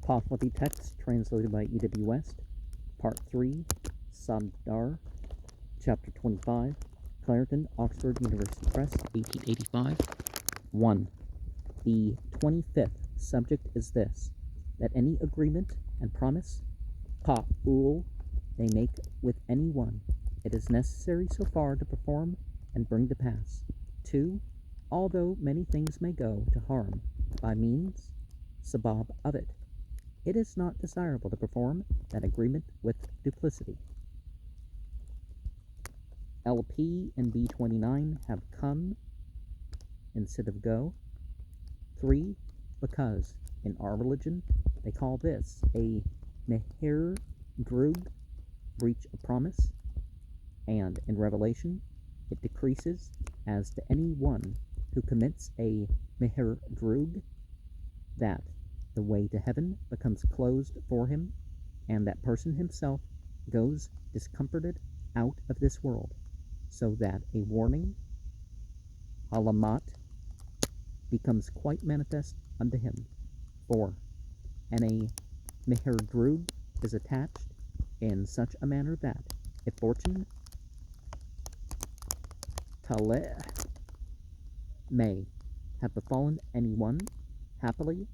Pahlavi text translated by E.W. West, Part 3, Sabdar, Chapter 25, Clarendon, Oxford University Press, 1885. 1. The 25th subject is this, that any agreement and promise, ka'ul, they make with any one, it is necessary so far to perform and bring to pass. 2. Although many things may go to harm by means, sabab of it, it is not desirable to perform that agreement with duplicity. LP and B29 have come instead of go. 3. Because in our religion they call this a meher drug, breach of promise, and in Revelation it decreases as to any one who commits a meher drug, that the way to heaven becomes closed for him, and that person himself goes discomforted out of this world, so that a warning, halamat, becomes quite manifest unto him. 4. And a meher drug is attached in such a manner that, if fortune taleh may have befallen any one, happily,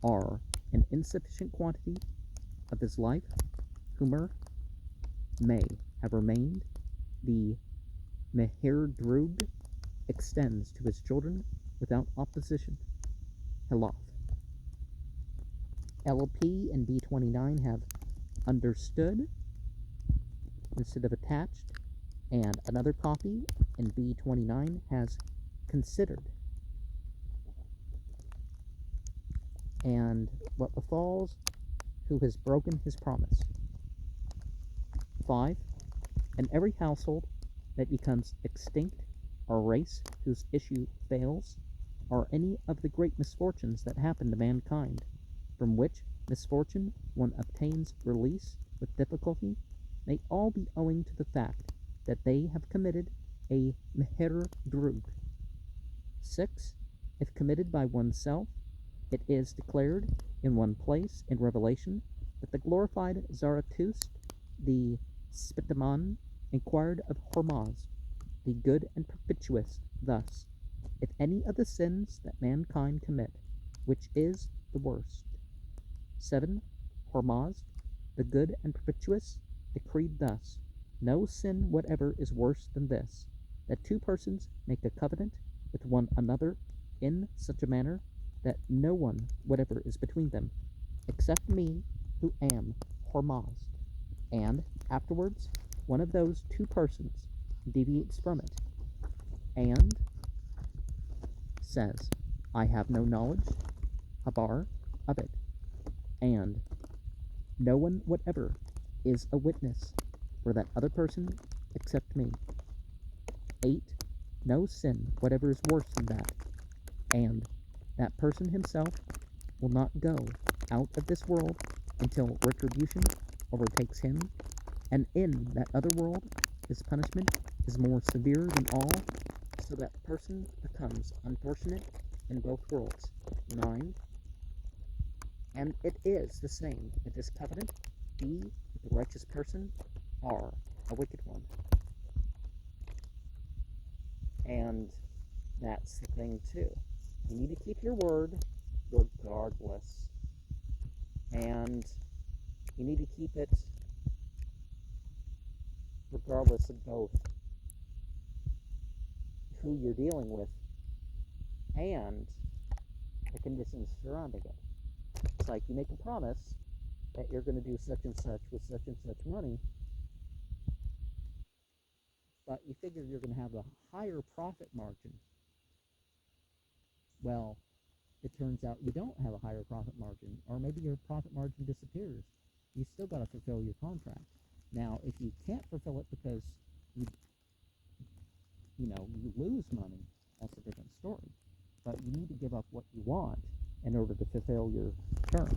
are an insufficient quantity of his life, humor may have remained, the meher drug extends to his children without opposition. Hiloth. LP and B29 have understood instead of attached, and another copy in B29 has considered. And what befalls who has broken his promise. 5. In every household that becomes extinct, or race whose issue fails, or any of the great misfortunes that happen to mankind, from which misfortune one obtains release with difficulty, may all be owing to the fact that they have committed a meher drug. 6. If committed by oneself, it is declared in one place in Revelation that the glorified Zarathustra, the Spitaman, inquired of Hormaz, the good and perpetuous, thus, if any of the sins that mankind commit, which is the worst. 7. Hormaz, the good and perpetuous, decreed thus, no sin whatever is worse than this, that two persons make a covenant with one another in such a manner that no one whatever is between them, except me, who am Hormaz. And afterwards, one of those two persons deviates from it, and says, I have no knowledge, habar, of it, and no one whatever is a witness for that other person except me. 8. No sin whatever is worse than that, and that person himself will not go out of this world until retribution overtakes him, and in that other world his punishment is more severe than all, so that the person becomes unfortunate in both worlds. 9. And it is the same if this covenant be with the righteous person or a wicked one. And that's the thing too. You need to keep your word regardless. And you need to keep it regardless of both who you're dealing with and the conditions surrounding it. It's like you make a promise that you're going to do such and such with such and such money, but you figure you're going to have a higher profit margin. Well, it turns out you don't have a higher profit margin, or maybe your profit margin disappears. You still got to fulfill your contract. Now, if you can't fulfill it because you lose money, that's a different story. But you need to give up what you want in order to fulfill your term.